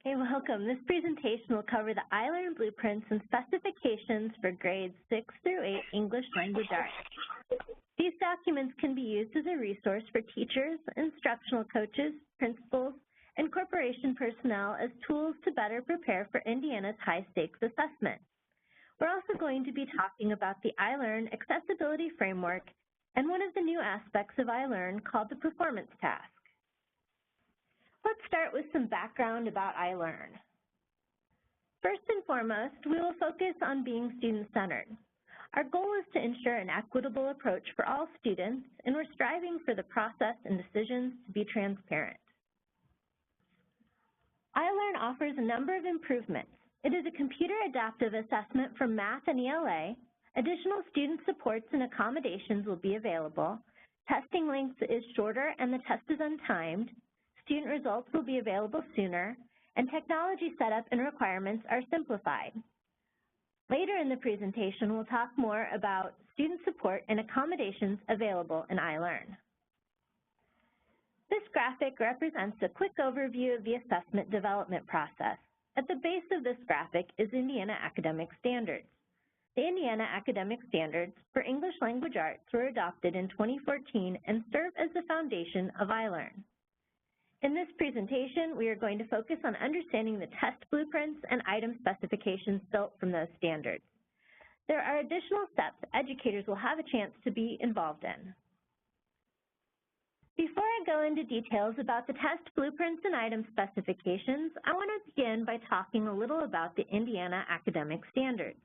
Hey, welcome. This presentation will cover the ILEARN blueprints and specifications for grades 6 through 8 English Language Arts. These documents can be used as a resource for teachers, instructional coaches, principals, and corporation personnel as tools to better prepare for Indiana's high-stakes assessment. We're also going to be talking about the ILEARN Accessibility Framework and one of the new aspects of ILEARN called the Performance Task. Let's start with some background about ILEARN. First and foremost, we will focus on being student-centered. Our goal is to ensure an equitable approach for all students, and we're striving for the process and decisions to be transparent. ILEARN offers a number of improvements. It is a computer adaptive assessment for math and ELA. Additional student supports and accommodations will be available. Testing length is shorter and the test is untimed. Student results will be available sooner, and technology setup and requirements are simplified. Later in the presentation, we'll talk more about student support and accommodations available in ILEARN. This graphic represents a quick overview of the assessment development process. At the base of this graphic is Indiana Academic Standards. The Indiana Academic Standards for English Language Arts were adopted in 2014 and serve as the foundation of ILEARN. In this presentation, we are going to focus on understanding the test blueprints and item specifications built from those standards. There are additional steps educators will have a chance to be involved in. Before I go into details about the test blueprints and item specifications, I want to begin by talking a little about the Indiana Academic Standards.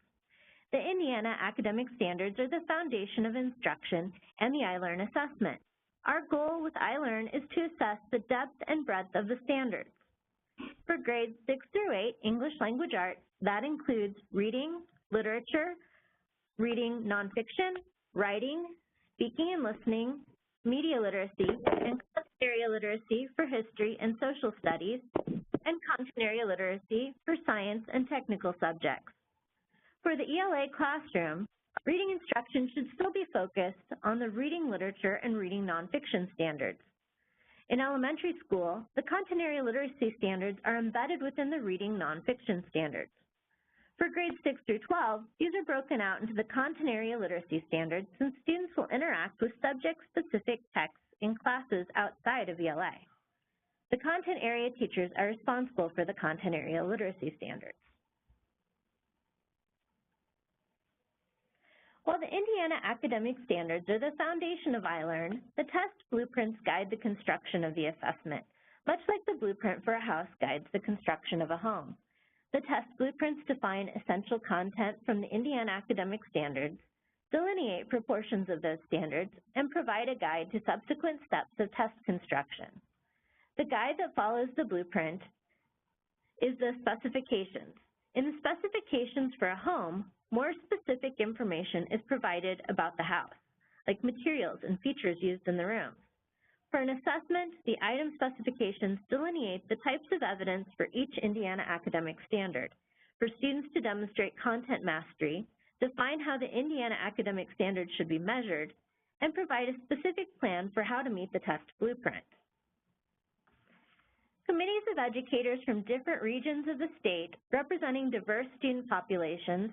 The Indiana Academic Standards are the foundation of instruction and the ILEARN assessment. Our goal with ILEARN is to assess the depth and breadth of the standards. For grades 6 through 8 English Language Arts, that includes reading, literature, reading nonfiction, writing, speaking and listening, media literacy, and content area literacy for history and social studies, and content area literacy for science and technical subjects. For the ELA classroom, reading instruction should still be focused on the reading literature and reading nonfiction standards. In elementary school, the content area literacy standards are embedded within the reading nonfiction standards. For grades 6 through 12, these are broken out into the content area literacy standards since students will interact with subject-specific texts in classes outside of ELA. The content area teachers are responsible for the content area literacy standards. While the Indiana Academic Standards are the foundation of ILEARN, the test blueprints guide the construction of the assessment, much like the blueprint for a house guides the construction of a home. The test blueprints define essential content from the Indiana Academic Standards, delineate proportions of those standards, and provide a guide to subsequent steps of test construction. The guide that follows the blueprint is the specifications. In the specifications for a home, more specific information is provided about the house, like materials and features used in the rooms. For an assessment, the item specifications delineate the types of evidence for each Indiana academic standard. For students to demonstrate content mastery, define how the Indiana academic standard should be measured, and provide a specific plan for how to meet the test blueprint. Committees of educators from different regions of the state representing diverse student populations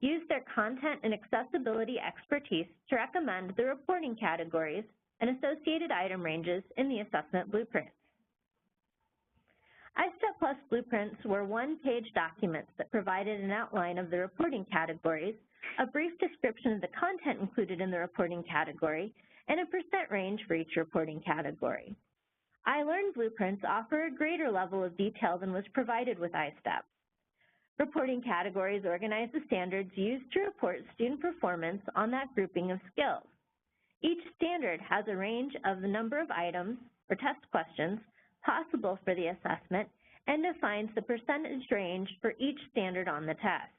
use their content and accessibility expertise to recommend the reporting categories and associated item ranges in the assessment blueprints. ISTEP Plus blueprints were one-page documents that provided an outline of the reporting categories, a brief description of the content included in the reporting category, and a percent range for each reporting category. ILEARN blueprints offer a greater level of detail than was provided with ISTEP. Reporting categories organize the standards used to report student performance on that grouping of skills. Each standard has a range of the number of items or test questions possible for the assessment and defines the percentage range for each standard on the test.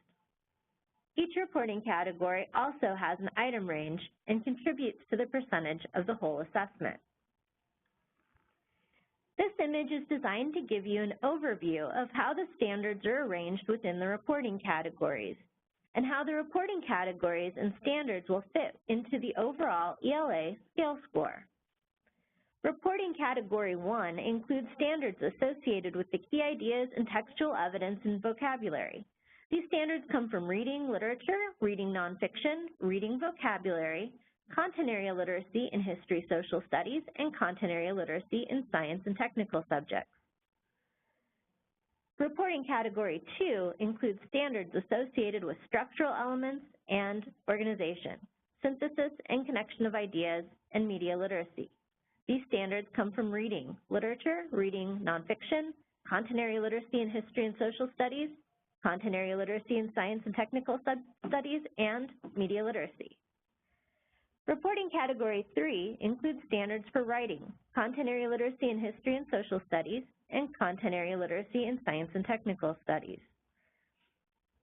Each reporting category also has an item range and contributes to the percentage of the whole assessment. This image is designed to give you an overview of how the standards are arranged within the reporting categories and how the reporting categories and standards will fit into the overall ELA scale score. Reporting Category 1 includes standards associated with the key ideas and textual evidence and vocabulary. These standards come from reading literature, reading nonfiction, reading vocabulary, content area literacy in history, social studies, and content area literacy in science and technical subjects. Reporting Category 2 includes standards associated with structural elements and organization, synthesis and connection of ideas, and media literacy. These standards come from reading literature, reading nonfiction, content area literacy in history and social studies, content area literacy in science and technical studies, and media literacy. Reporting Category 3 includes standards for writing, content area literacy in history and social studies, and content area literacy in science and technical studies.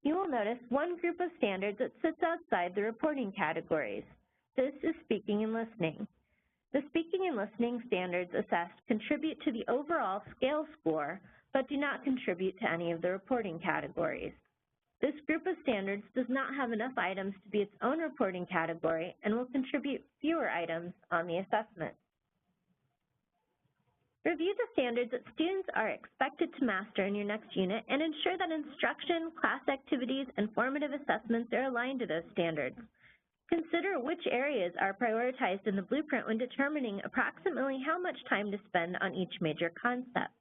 You will notice one group of standards that sits outside the reporting categories. This is speaking and listening. The speaking and listening standards assessed contribute to the overall scale score, but do not contribute to any of the reporting categories. This group of standards does not have enough items to be its own reporting category and will contribute fewer items on the assessment. Review the standards that students are expected to master in your next unit and ensure that instruction, class activities, and formative assessments are aligned to those standards. Consider which areas are prioritized in the blueprint when determining approximately how much time to spend on each major concept.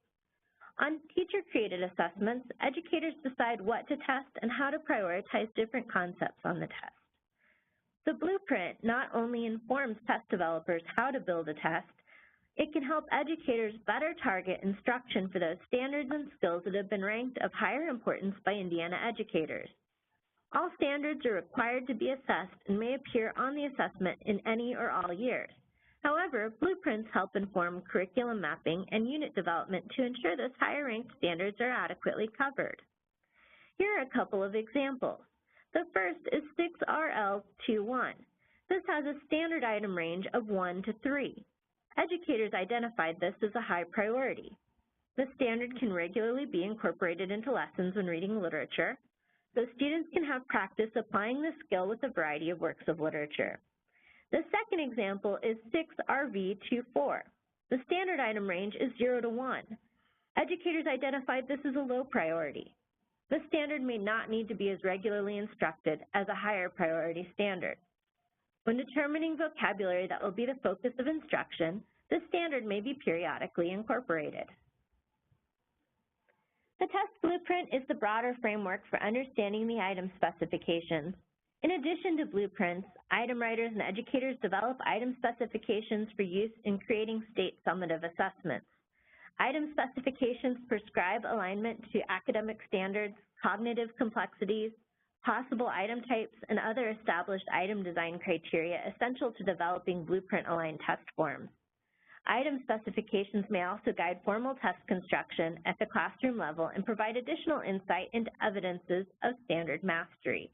On teacher-created assessments, educators decide what to test and how to prioritize different concepts on the test. The blueprint not only informs test developers how to build a test, it can help educators better target instruction for those standards and skills that have been ranked of higher importance by Indiana educators. All standards are required to be assessed and may appear on the assessment in any or all years. However, blueprints help inform curriculum mapping and unit development to ensure those higher-ranked standards are adequately covered. Here are a couple of examples. The first is 6RL21. This has a standard item range of 1 to 3. Educators identified this as a high priority. The standard can regularly be incorporated into lessons when reading literature, so students can have practice applying the skill with a variety of works of literature. The second example is 6RV24. The standard item range is 0 to 1. Educators identified this as a low priority. The standard may not need to be as regularly instructed as a higher priority standard. When determining vocabulary that will be the focus of instruction, the standard may be periodically incorporated. The test blueprint is the broader framework for understanding the item specifications. In addition to blueprints, item writers and educators develop item specifications for use in creating state summative assessments. Item specifications prescribe alignment to academic standards, cognitive complexities, possible item types, and other established item design criteria essential to developing blueprint-aligned test forms. Item specifications may also guide formal test construction at the classroom level and provide additional insight into evidences of standard mastery.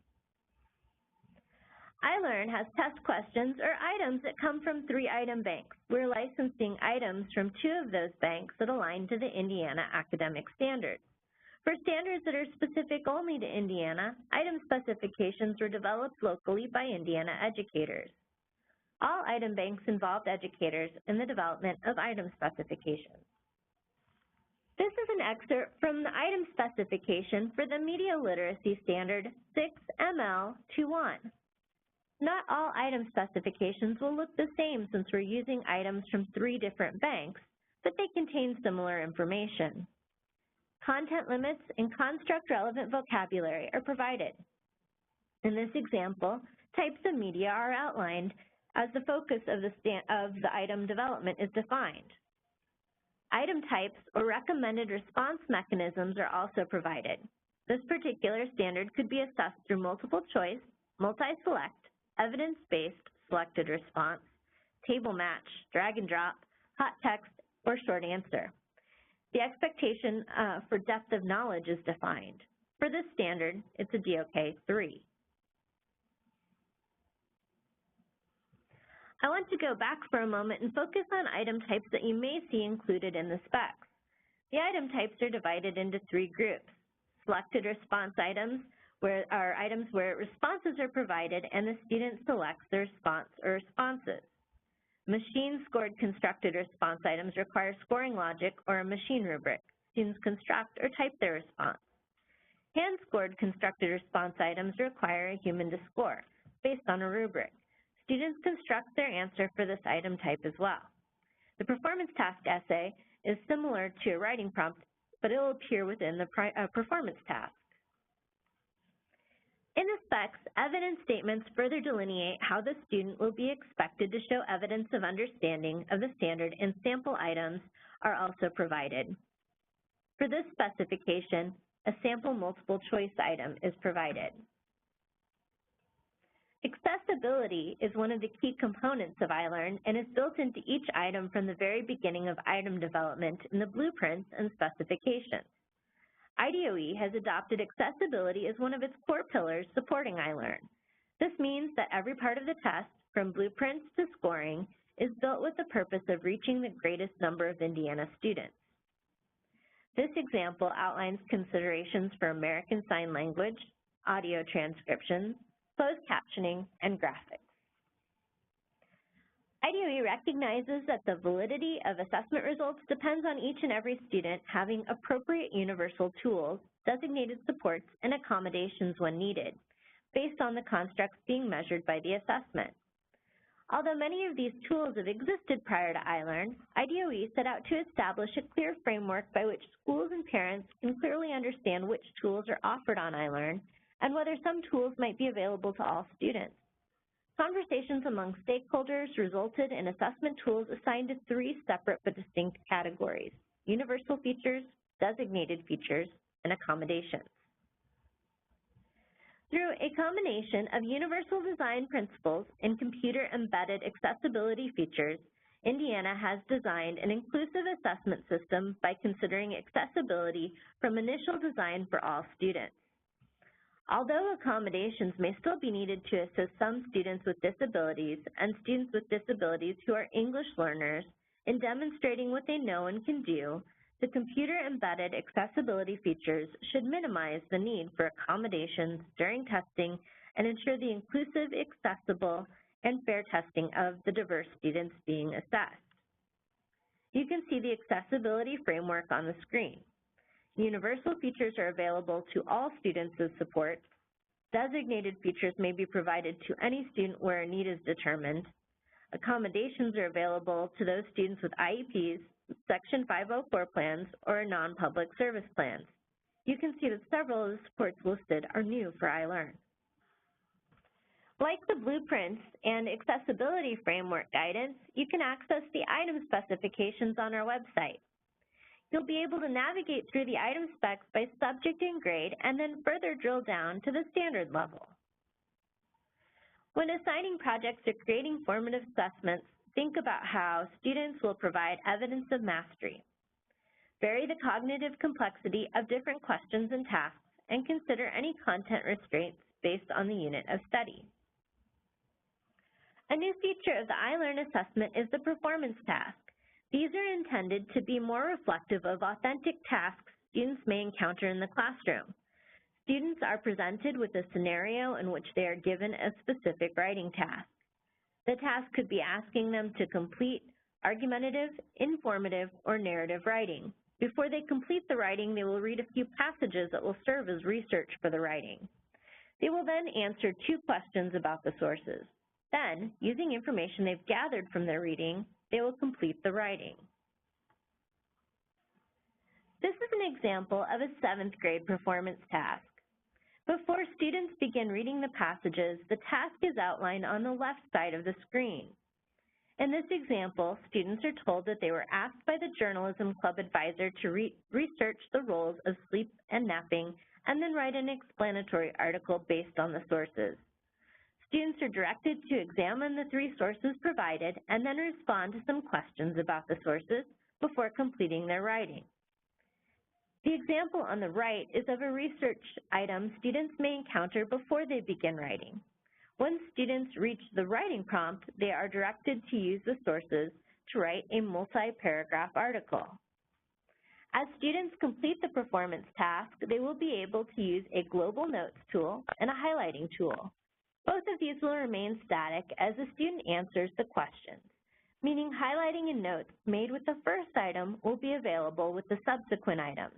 ILEARN has test questions or items that come from 3 item banks. We're licensing items from 2 of those banks that align to the Indiana academic standards. For standards that are specific only to Indiana, item specifications were developed locally by Indiana educators. All item banks involved educators in the development of item specifications. This is an excerpt from the item specification for the Media Literacy Standard 6ML21. Not all item specifications will look the same since we're using items from 3 different banks, but they contain similar information. Content limits and construct-relevant vocabulary are provided. In this example, types of media are outlined as the focus of the item development is defined. Item types or recommended response mechanisms are also provided. This particular standard could be assessed through multiple choice, multi-select, evidence-based selected response, table match, drag and drop, hot text, or short answer. The expectation for depth of knowledge is defined. For this standard, it's a DOK 3. I want to go back for a moment and focus on item types that you may see included in the specs. The item types are divided into 3 groups. Selected response items are items where responses are provided and the student selects the response or responses. Machine-scored constructed response items require scoring logic or a machine rubric. Students construct or type their response. Hand-scored constructed response items require a human to score, based on a rubric. Students construct their answer for this item type as well. The performance task essay is similar to a writing prompt, but it will appear within the performance task. In the specs, evidence statements further delineate how the student will be expected to show evidence of understanding of the standard, and sample items are also provided. For this specification, a sample multiple choice item is provided. Accessibility is one of the key components of ILEARN and is built into each item from the very beginning of item development in the blueprints and specifications. IDOE has adopted accessibility as one of its core pillars supporting ILEARN. This means that every part of the test, from blueprints to scoring, is built with the purpose of reaching the greatest number of Indiana students. This example outlines considerations for American Sign Language, audio transcriptions, closed captioning, and graphics. IDOE recognizes that the validity of assessment results depends on each and every student having appropriate universal tools, designated supports, and accommodations when needed, based on the constructs being measured by the assessment. Although many of these tools have existed prior to ILEARN, IDOE set out to establish a clear framework by which schools and parents can clearly understand which tools are offered on ILEARN and whether some tools might be available to all students. Conversations among stakeholders resulted in assessment tools assigned to 3 separate but distinct categories: universal features, designated features, and accommodations. Through a combination of universal design principles and computer-embedded accessibility features, Indiana has designed an inclusive assessment system by considering accessibility from initial design for all students. Although accommodations may still be needed to assist some students with disabilities and students with disabilities who are English learners in demonstrating what they know and can do, the computer-embedded accessibility features should minimize the need for accommodations during testing and ensure the inclusive, accessible, and fair testing of the diverse students being assessed. You can see the accessibility framework on the screen. Universal features are available to all students with support. Designated features may be provided to any student where a need is determined. Accommodations are available to those students with IEPs, Section 504 plans, or non-public service plans. You can see that several of the supports listed are new for ILEARN. Like the blueprints and accessibility framework guidance, you can access the item specifications on our website. You'll be able to navigate through the item specs by subject and grade and then further drill down to the standard level. When assigning projects or creating formative assessments, think about how students will provide evidence of mastery. Vary the cognitive complexity of different questions and tasks and consider any content restraints based on the unit of study. A new feature of the ILEARN assessment is the performance task. These are intended to be more reflective of authentic tasks students may encounter in the classroom. Students are presented with a scenario in which they are given a specific writing task. The task could be asking them to complete argumentative, informative, or narrative writing. Before they complete the writing, they will read a few passages that will serve as research for the writing. They will then answer 2 questions about the sources. Then, using information they've gathered from their reading, they will complete the writing. This is an example of a 7th grade performance task. Before students begin reading the passages, the task is outlined on the left side of the screen. In this example, students are told that they were asked by the Journalism Club advisor to research the roles of sleep and napping and then write an explanatory article based on the sources. Students are directed to examine the 3 sources provided and then respond to some questions about the sources before completing their writing. The example on the right is of a research item students may encounter before they begin writing. Once students reach the writing prompt, they are directed to use the sources to write a multi-paragraph article. As students complete the performance task, they will be able to use a global notes tool and a highlighting tool. Both of these will remain static as the student answers the questions. meaning highlighting and notes made with the first item will be available with the subsequent items.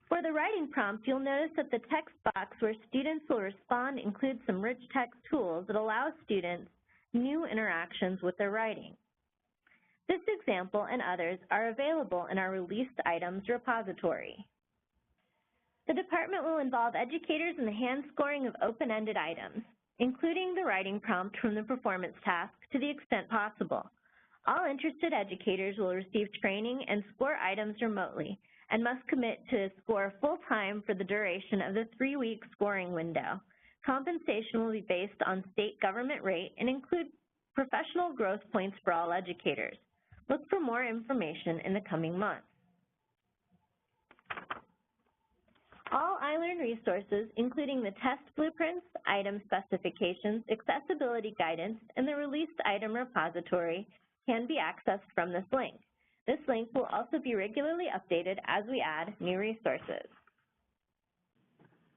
For the writing prompt, you'll notice that the text box where students will respond includes some rich text tools that allow students new interactions with their writing. This example and others are available in our released items repository. The department will involve educators in the hand scoring of open-ended items, including the writing prompt from the performance task to the extent possible. All interested educators will receive training and score items remotely and must commit to score full-time for the duration of the 3-week scoring window. Compensation will be based on state government rate and include professional growth points for all educators. Look for more information in the coming months. All ILEARN resources, including the test blueprints, item specifications, accessibility guidance, and the released item repository, can be accessed from this link. This link will also be regularly updated as we add new resources.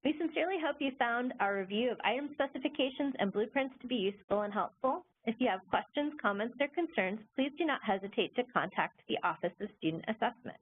We sincerely hope you found our review of item specifications and blueprints to be useful and helpful. If you have questions, comments, or concerns, please do not hesitate to contact the Office of Student Assessment.